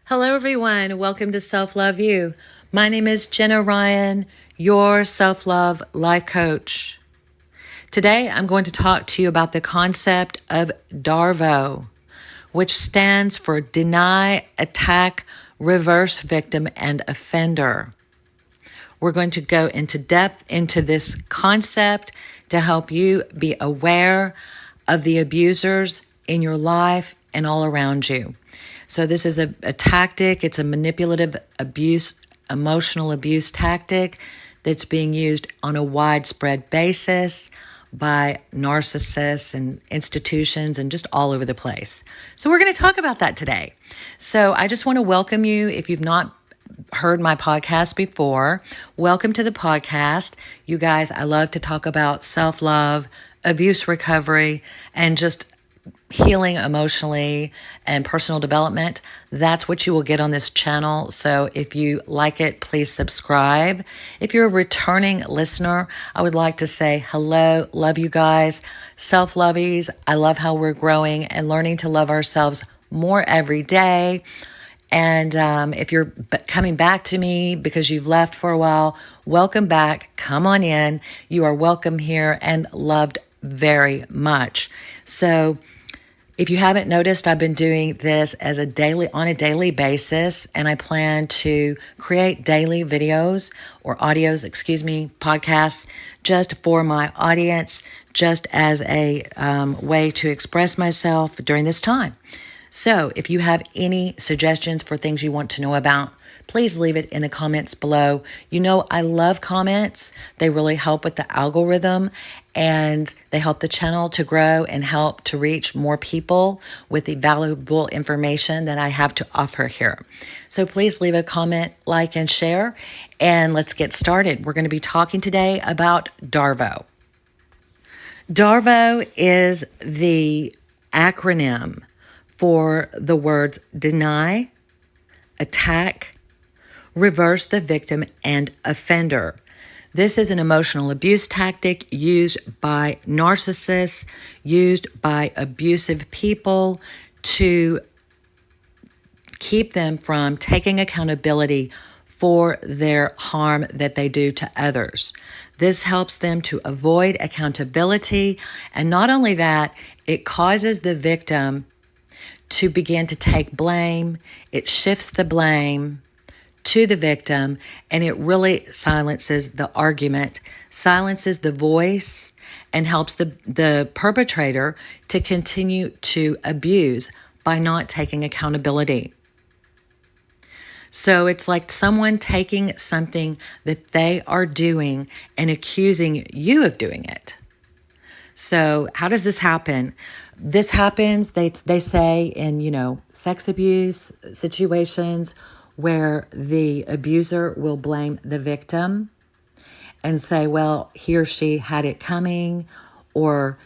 Hello, everyone. Welcome to Self Love You. My name is Jenna Ryan, your self-love life coach. Today, I'm going to talk to you about the concept of DARVO, which stands for Deny, Attack, Reverse Victim, and Offender. We're going to go into depth into this concept to help you be aware of the abusers in your life and all around you. So this is a tactic. It's a manipulative abuse, emotional abuse tactic that's being used on a widespread basis by narcissists and institutions and just all over the place. So we're going to talk about that today. So I just want to welcome you. If you've not heard my podcast before, welcome to the podcast. You guys, I love to talk about self-love, abuse recovery, and just healing emotionally and personal development. That's what you will get on this channel. So if you like it, please subscribe. If you're a returning listener, I would like to say hello, love you guys, self-lovies. I love how we're growing and learning to love ourselves more every day. And if you're coming back to me because you've left for a while, welcome back. Come on in. You are welcome here and loved very much. So if you haven't noticed, I've been doing this on a daily basis, and I plan to create daily videos or podcasts just for my audience, just as a way to express myself during this time. So if you have any suggestions for things you want to know about, please leave it in the comments below. You know, I love comments. They really help with the algorithm, and they help the channel to grow and help to reach more people with the valuable information that I have to offer here. So please leave a comment, like, and share, and let's get started. We're going to be talking today about DARVO. DARVO is the acronym for the words deny, attack, reverse the victim, and offender. This is an emotional abuse tactic used by narcissists, used by abusive people to keep them from taking accountability for their harm that they do to others. This helps them to avoid accountability. And not only that, it causes the victim to begin to take blame. It shifts the blame to the victim, and it really silences the argument, silences the voice, and helps the perpetrator to continue to abuse by not taking accountability. So it's like someone taking something that they are doing and accusing you of doing it. So how does this happen? This happens, they say, in, sex abuse situations where the abuser will blame the victim and say, well, he or she had it coming, or,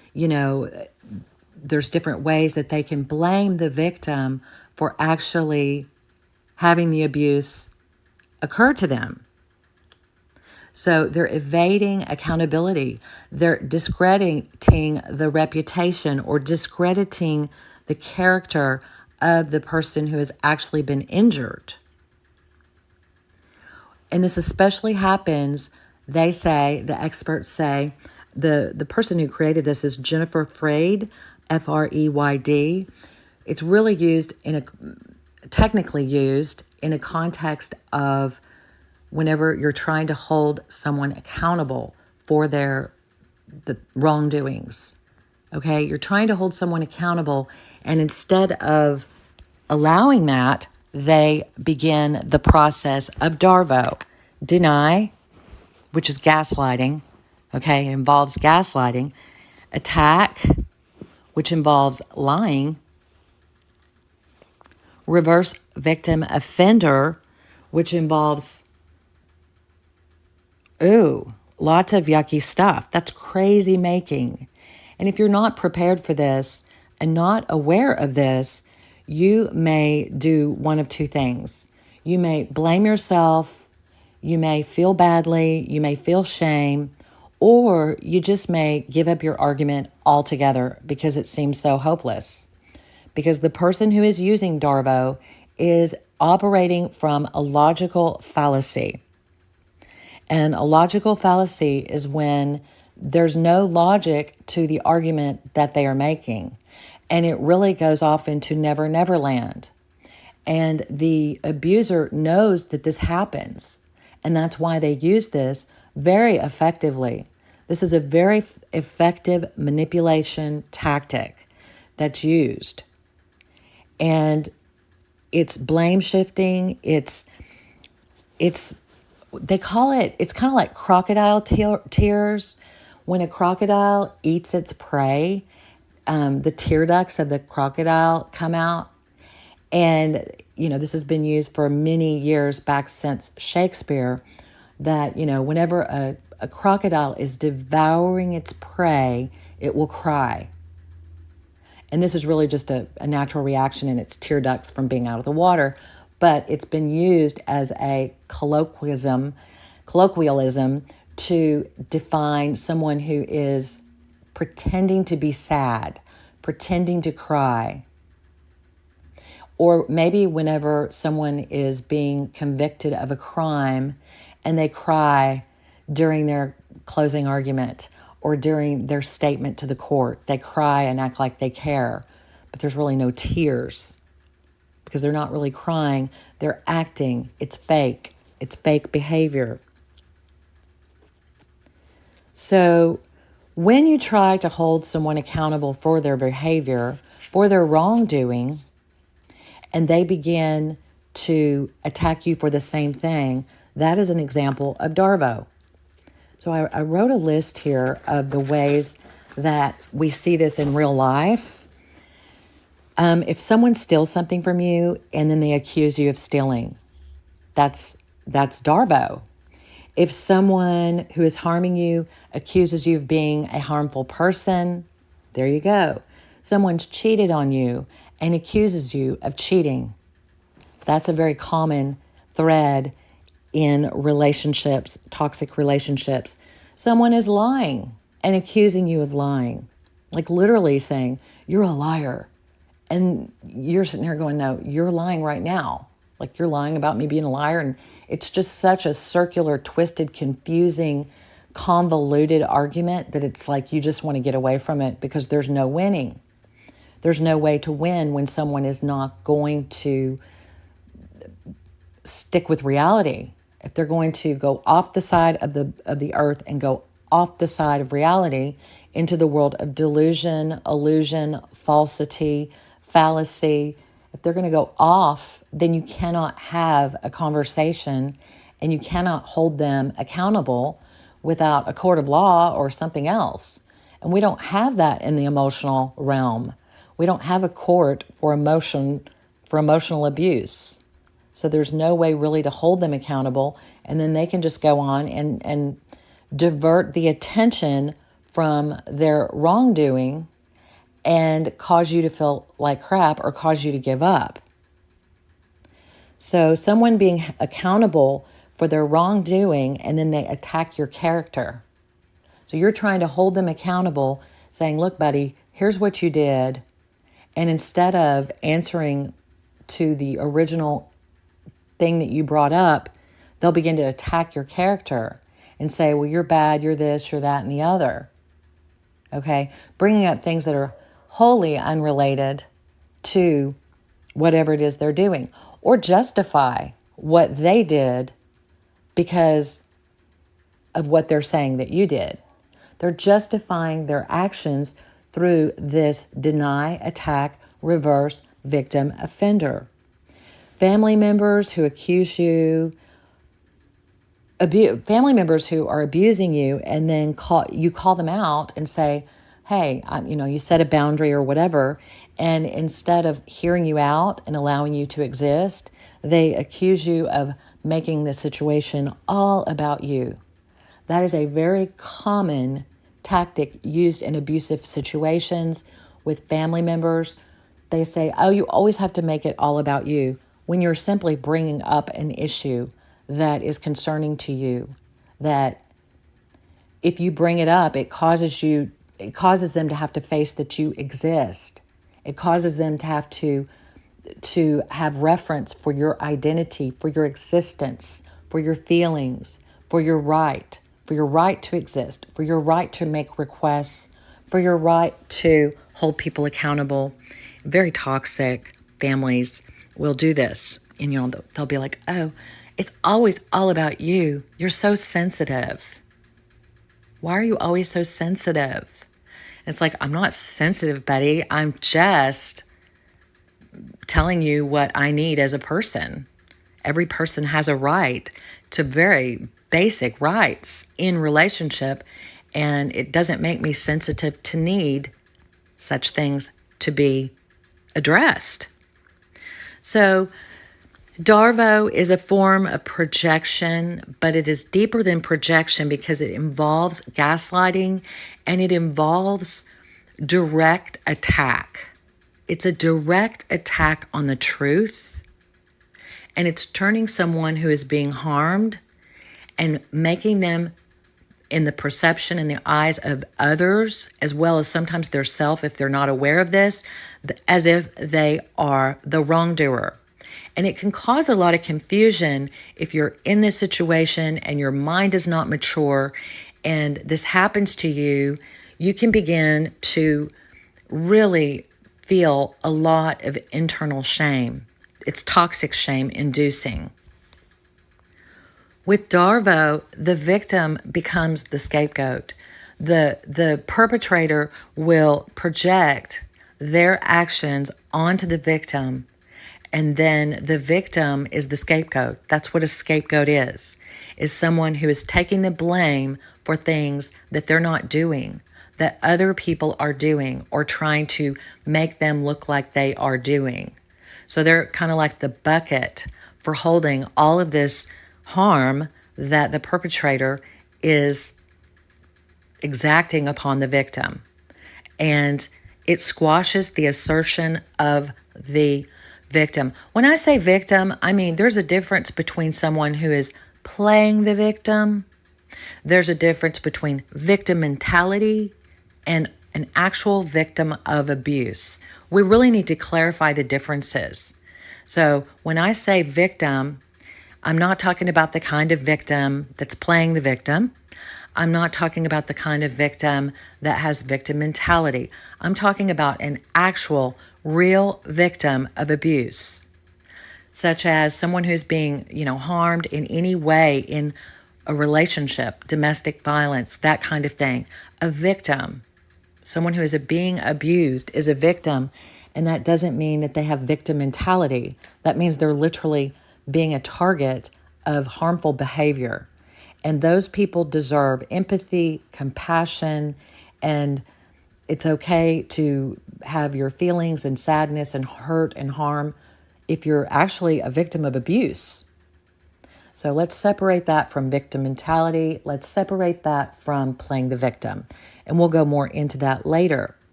there's different ways that they can blame the victim for actually having the abuse occur to them. So they're evading accountability. They're discrediting the reputation or discrediting the character of the person who has actually been injured. And this especially happens, they say, the experts say, the person who created this is Jennifer Freyd, Freyd. It's really technically used in a context of whenever you're trying to hold someone accountable for the wrongdoings. Okay, you're trying to hold someone accountable, and instead of allowing that, they begin the process of DARVO. Deny, which is gaslighting. Okay, it involves gaslighting. Attack, which involves lying. Reverse victim offender, which involves lots of yucky stuff. That's crazy making. And if you're not prepared for this and not aware of this, you may do one of two things. You may blame yourself, you may feel badly, you may feel shame, or you just may give up your argument altogether because it seems so hopeless. Because the person who is using DARVO is operating from a logical fallacy. And a logical fallacy is when there's no logic to the argument that they are making. And it really goes off into never, never land. And the abuser knows that this happens. And that's why they use this very effectively. This is a very effective manipulation tactic that's used. And it's blame shifting. They call it, it's kind of like crocodile tears. When a crocodile eats its prey, the tear ducts of the crocodile come out. And, this has been used for many years back since Shakespeare, that, whenever a crocodile is devouring its prey, it will cry. And this is really just a natural reaction in its tear ducts from being out of the water. But it's been used as a colloquialism to define someone who is pretending to be sad, pretending to cry. Or maybe whenever someone is being convicted of a crime and they cry during their closing argument or during their statement to the court. They cry and act like they care, but there's really no tears because they're not really crying. They're acting. It's fake. It's fake behavior. So when you try to hold someone accountable for their behavior, for their wrongdoing, and they begin to attack you for the same thing, that is an example of DARVO. So I wrote a list here of the ways that we see this in real life. If someone steals something from you and then they accuse you of stealing, that's DARVO. If someone who is harming you accuses you of being a harmful person, there you go. Someone's cheated on you and accuses you of cheating. That's a very common thread in relationships, toxic relationships. Someone is lying and accusing you of lying, like literally saying, you're a liar. And you're sitting here going, no, you're lying right now. Like you're lying about me being a liar. And it's just such a circular, twisted, confusing, convoluted argument that it's like you just want to get away from it because there's no winning. There's no way to win when someone is not going to stick with reality. If they're going to go off the side of the earth and go off the side of reality into the world of delusion, illusion, falsity, fallacy, if they're going to go off, then you cannot have a conversation and you cannot hold them accountable without a court of law or something else. And we don't have that in the emotional realm. We don't have a court for emotional abuse. So there's no way really to hold them accountable. And then they can just go on and divert the attention from their wrongdoing and cause you to feel like crap or cause you to give up. So someone being accountable for their wrongdoing and then they attack your character. So you're trying to hold them accountable, saying, look, buddy, here's what you did. And instead of answering to the original thing that you brought up, they'll begin to attack your character and say, well, you're bad, you're this, you're that, and the other. Okay? Bringing up things that are wholly unrelated to whatever it is they're doing, or justify what they did because of what they're saying that you did. They're justifying their actions through this deny, attack, reverse, victim, offender. Family members who accuse you, family members who are abusing you, and then call them out and say, hey, you set a boundary or whatever, and instead of hearing you out and allowing you to exist, they accuse you of making the situation all about you. That is a very common tactic used in abusive situations with family members. They say, oh, you always have to make it all about you, when you're simply bringing up an issue that is concerning to you, that if you bring it up, it causes them to have to face that you exist. It causes them to have to to have reference for your identity, for your existence, for your feelings, for your right to exist, for your right to make requests, for your right to hold people accountable. Very toxic families will do this. And they'll be like, oh, it's always all about you. You're so sensitive. Why are you always so sensitive? It's like, I'm not sensitive, buddy. I'm just telling you what I need as a person. Every person has a right to very basic rights in relationship, and it doesn't make me sensitive to need such things to be addressed. So DARVO is a form of projection, but it is deeper than projection because it involves gaslighting and it involves direct attack. It's a direct attack on the truth, and it's turning someone who is being harmed and making them, in the perception in the eyes of others, as well as sometimes their self, if they're not aware of this, as if they are the wrongdoer. And it can cause a lot of confusion if you're in this situation and your mind is not mature and this happens to you. You can begin to really feel a lot of internal shame. It's toxic shame inducing. With DARVO, the victim becomes the scapegoat. The perpetrator will project their actions onto the victim, and then the victim is the scapegoat. That's what a scapegoat is someone who is taking the blame for things that they're not doing, that other people are doing or trying to make them look like they are doing. So they're kind of like the bucket for holding all of this harm that the perpetrator is exacting upon the victim. And it squashes the assertion of the victim. When I say victim, I mean there's a difference between someone who is playing the victim. There's a difference between victim mentality and an actual victim of abuse. We really need to clarify the differences. So when I say victim, I'm not talking about the kind of victim that's playing the victim. I'm not talking about the kind of victim that has victim mentality. I'm talking about an actual, real victim of abuse, such as someone who's being, harmed in any way in a relationship, domestic violence, that kind of thing. A victim, someone who is being abused, is a victim, and that doesn't mean that they have victim mentality. That means they're literally being a target of harmful behavior. And those people deserve empathy, compassion, and it's okay to have your feelings and sadness and hurt and harm if you're actually a victim of abuse. So let's separate that from victim mentality. Let's separate that from playing the victim. And we'll go more into that later.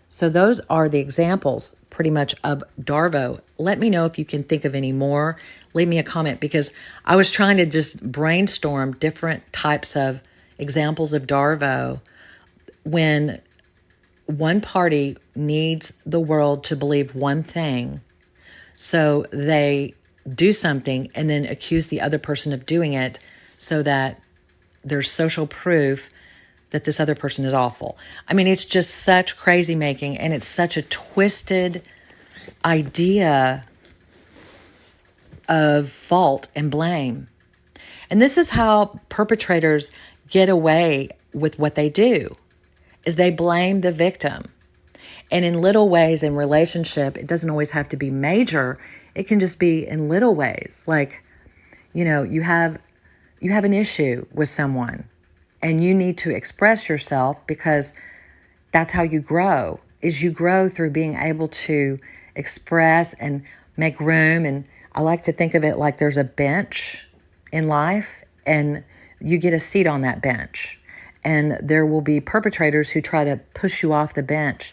So those are the examples pretty much of DARVO. Let me know if you can think of any more. Leave me a comment, because I was trying to just brainstorm different types of examples of DARVO when one party needs the world to believe one thing. So they do something and then accuse the other person of doing it so that there's social proof that this other person is awful. I mean, it's just such crazy making, and it's such a twisted idea of fault and blame. And this is how perpetrators get away with what they do, is they blame the victim. And in little ways in relationship, it doesn't always have to be major. It can just be in little ways. Like, you have an issue with someone and you need to express yourself, because that's how you grow, is you grow through being able to express and make room. And I like to think of it like there's a bench in life and you get a seat on that bench. And there will be perpetrators who try to push you off the bench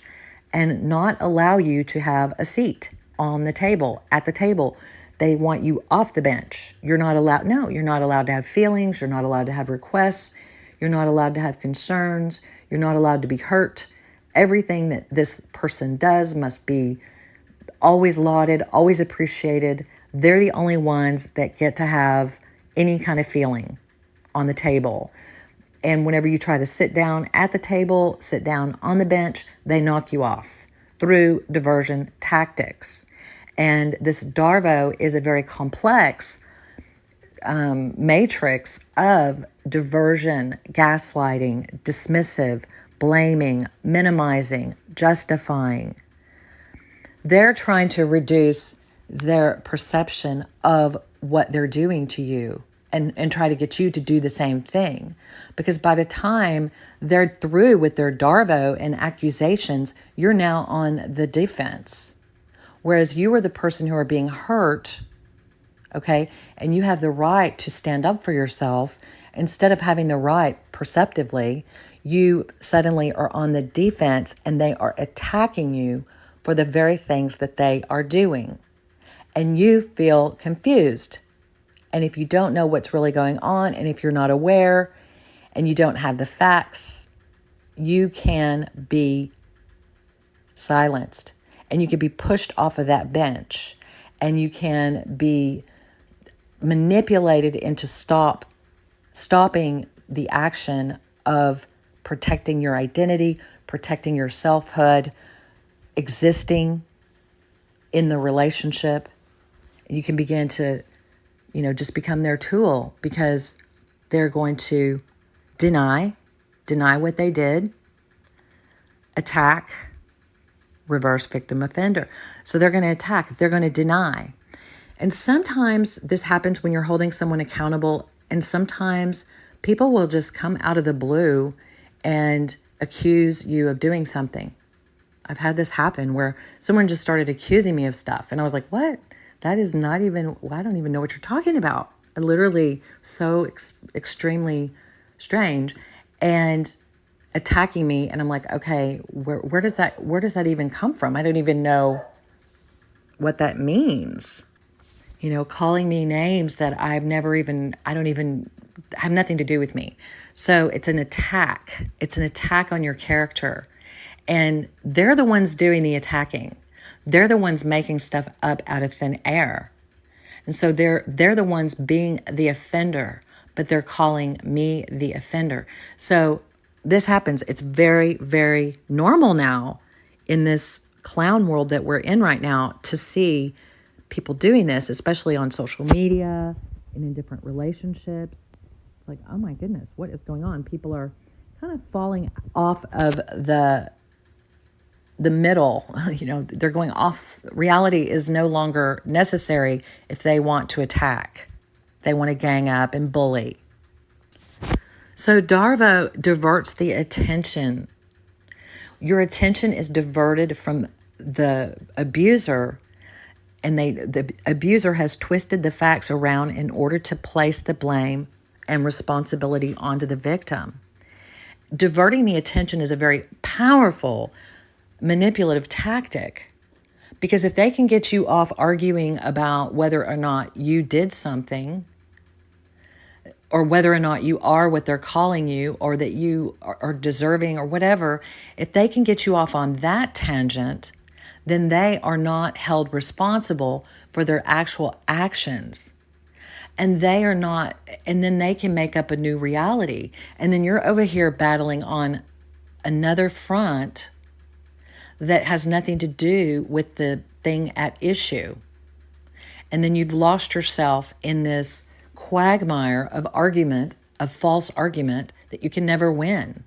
and not allow you to have a seat on the table, at the table. They want you off the bench. You're not allowed to have feelings. You're not allowed to have requests. You're not allowed to have concerns. You're not allowed to be hurt. Everything that this person does must be always lauded, always appreciated. They're the only ones that get to have any kind of feeling on the table. And whenever you try to sit down at the table, sit down on the bench, they knock you off through diversion tactics. And this DARVO is a very complex matrix of diversion, gaslighting, dismissive, blaming, minimizing, justifying. They're trying to reduce their perception of what they're doing to you and try to get you to do the same thing. Because by the time they're through with their DARVO and accusations, you're now on the defense. Whereas you are the person who are being hurt, okay, and you have the right to stand up for yourself. Instead of having the right perceptively, you suddenly are on the defense and they are attacking you for the very things that they are doing. And you feel confused. And if you don't know what's really going on, and if you're not aware and you don't have the facts, you can be silenced and you can be pushed off of that bench and you can be manipulated into stopping the action of protecting your identity, protecting your selfhood, existing in the relationship. You can begin to, just become their tool because they're going to deny what they did, attack, reverse victim offender. So they're going to attack, they're going to deny. And sometimes this happens when you're holding someone accountable, and sometimes people will just come out of the blue and accuse you of doing something. I've had this happen where someone just started accusing me of stuff, and I was like, what? That is not even, I don't even know what you're talking about. Literally so extremely strange, and attacking me. And I'm like, okay, where does that even come from? I don't even know what that means. Calling me names that I don't even have nothing to do with me. So it's an attack. It's an attack on your character. And they're the ones doing the attacking. They're the ones making stuff up out of thin air. And so they're the ones being the offender, but they're calling me the offender. So this happens. It's very, very normal now in this clown world that we're in right now to see people doing this, especially on social media and in different relationships. It's like, oh my goodness, what is going on? People are kind of falling off of the middle. They're going off. Reality is no longer necessary if they want to attack. They want to gang up and bully. So DARVO diverts the attention. Your attention is diverted from the abuser, and the abuser has twisted the facts around in order to place the blame and responsibility onto the victim. Diverting the attention is a very powerful manipulative tactic, because if they can get you off arguing about whether or not you did something, or whether or not you are what they're calling you, or that you are deserving or whatever, if they can get you off on that tangent, then they are not held responsible for their actual actions. And they are not, and then they can make up a new reality. And then you're over here battling on another front that has nothing to do with the thing at issue. And then you've lost yourself in this quagmire of argument, of false argument that you can never win.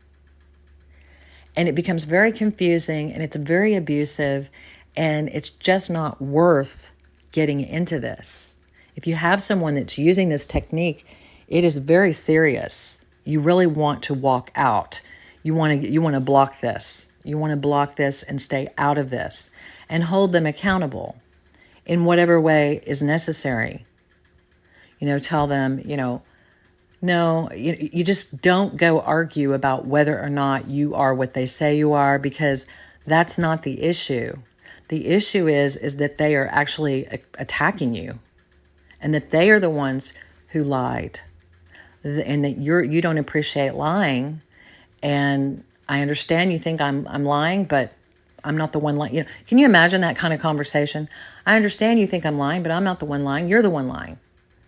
And it becomes very confusing, and it's very abusive, and it's just not worth getting into this. If you have someone that's using this technique, it is very serious. You really want to walk out. You want to block this. You want to block this and stay out of this and hold them accountable in whatever way is necessary. Tell them, no, you just don't go argue about whether or not you are what they say you are, because that's not the issue. The issue is that they are actually attacking you, and that they are the ones who lied, and that you don't appreciate lying. And I understand you think I'm lying, but I'm not the one lying. Can you imagine that kind of conversation? I understand you think I'm lying, but I'm not the one lying. You're the one lying.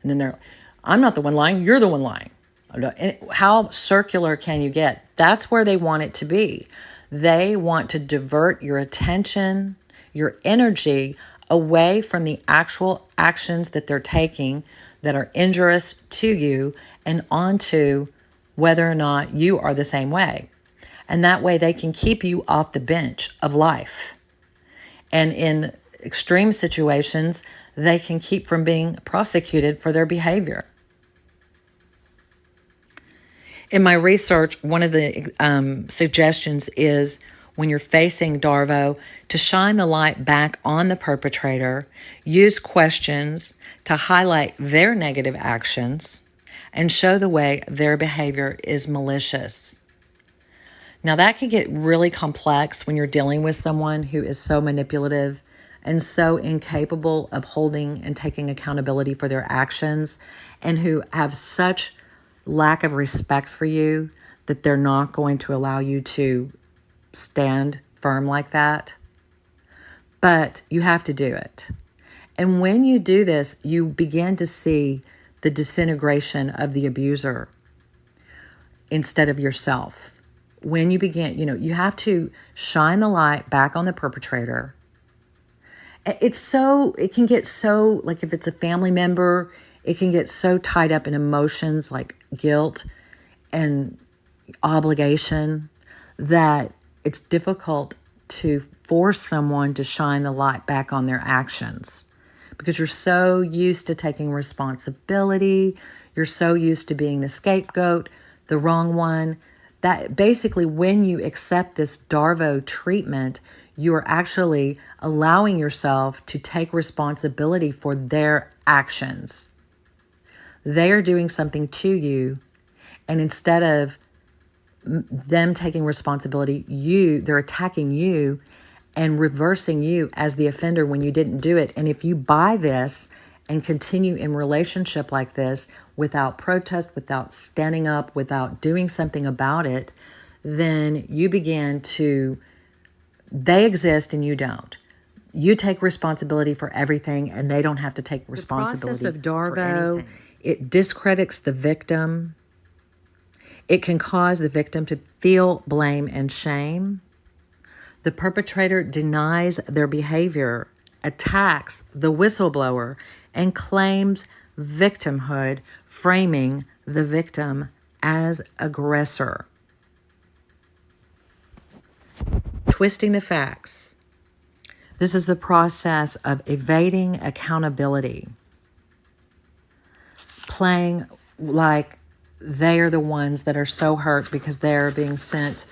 And then I'm not the one lying. You're the one lying. And how circular can you get? That's where they want it to be. They want to divert your attention, your energy away from the actual actions that they're taking that are injurious to you and onto whether or not you are the same way. And that way they can keep you off the bench of life. And in extreme situations, they can keep from being prosecuted for their behavior. In my research, one of the suggestions is when you're facing DARVO to shine the light back on the perpetrator, use questions to highlight their negative actions and show the way their behavior is malicious. Now that can get really complex when you're dealing with someone who is so manipulative and so incapable of holding and taking accountability for their actions, and who have such lack of respect for you that they're not going to allow you to stand firm like that. But you have to do it. And when you do this, you begin to see the disintegration of the abuser instead of yourself. When you begin, you have to shine the light back on the perpetrator. It can get so, like if it's a family member, it can get so tied up in emotions like guilt and obligation that it's difficult to force someone to shine the light back on their actions because you're so used to taking responsibility. You're so used to being the scapegoat, the wrong one, that basically when you accept this DARVO treatment, you are actually allowing yourself to take responsibility for their actions. They are doing something to you, and instead of them taking responsibility, they're attacking you and reversing you as the offender when you didn't do it. And if you buy this and continue in relationship like this without protest, without standing up, without doing something about it, then you begin to, they exist and you don't. You take responsibility for everything and they don't have to take responsibility. The process of DARVO, it discredits the victim. It can cause the victim to feel blame and shame. The perpetrator denies their behavior, attacks the whistleblower, and claims victimhood, framing the victim as aggressor. Twisting the facts. This is the process of evading accountability, playing like they are the ones that are so hurt because they're being sent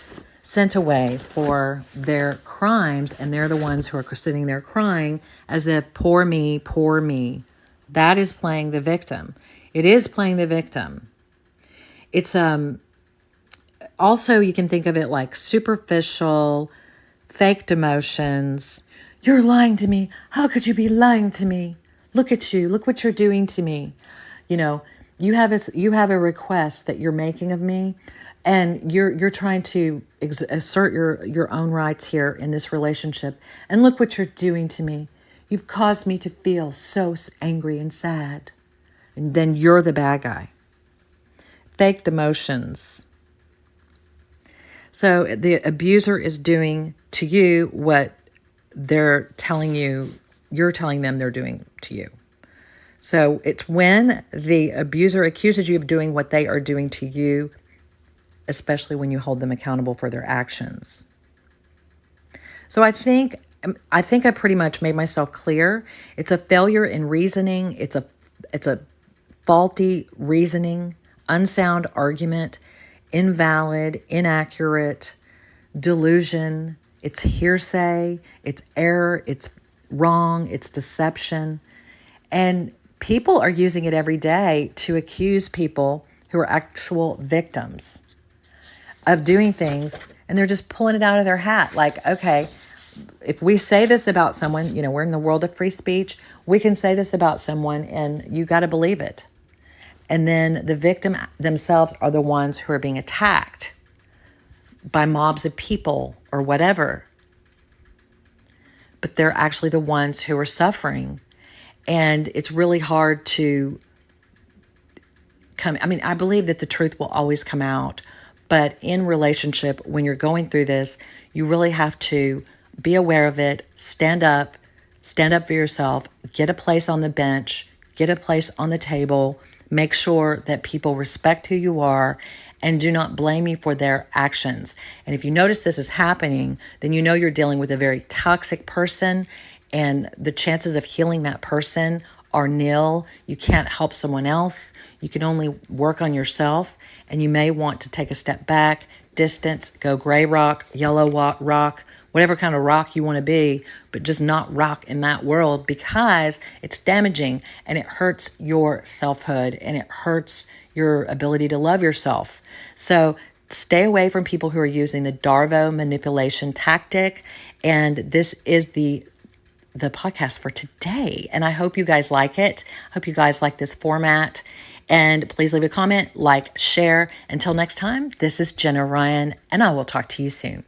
away for their crimes, and they're the ones who are sitting there crying as if, poor me, poor me. That is playing the victim. It is playing the victim. It's also, you can think of it like superficial, faked emotions. You're lying to me. How could you be lying to me? Look at you. Look what you're doing to me. You have a request that you're making of me, and you're trying to assert your own rights here in this relationship. And look what you're doing to me. You've caused me to feel so angry and sad. And then you're the bad guy. Faked emotions. So the abuser is doing to you what they're telling you, you're telling them they're doing to you. So it's when the abuser accuses you of doing what they are doing to you, especially when you hold them accountable for their actions. So I think I pretty much made myself clear. It's a failure in reasoning. It's a faulty reasoning, unsound argument, invalid, inaccurate, delusion. It's hearsay, it's error, it's wrong, it's deception. And people are using it every day to accuse people who are actual victims of doing things, and they're just pulling it out of their hat. Like, okay, if we say this about someone, we're in the world of free speech, we can say this about someone and you got to believe it. And then the victim themselves are the ones who are being attacked by mobs of people or whatever. but they're actually the ones who are suffering. And it's really hard to I believe that the truth will always come out, but in relationship, when you're going through this, you really have to be aware of it, stand up for yourself, get a place on the bench, get a place on the table, make sure that people respect who you are and do not blame you for their actions. And if you notice this is happening, then you know you're dealing with a very toxic person, and the chances of healing that person are nil. You can't help someone else. You can only work on yourself, and you may want to take a step back, distance, go gray rock, yellow rock, whatever kind of rock you want to be, but just not rock in that world, because it's damaging and it hurts your selfhood and it hurts your ability to love yourself. So stay away from people who are using the DARVO manipulation tactic. And this is the podcast for today. And I hope you guys like it. I hope you guys like this format. And please leave a comment, like, share. Until next time, this is Jenna Ryan, and I will talk to you soon.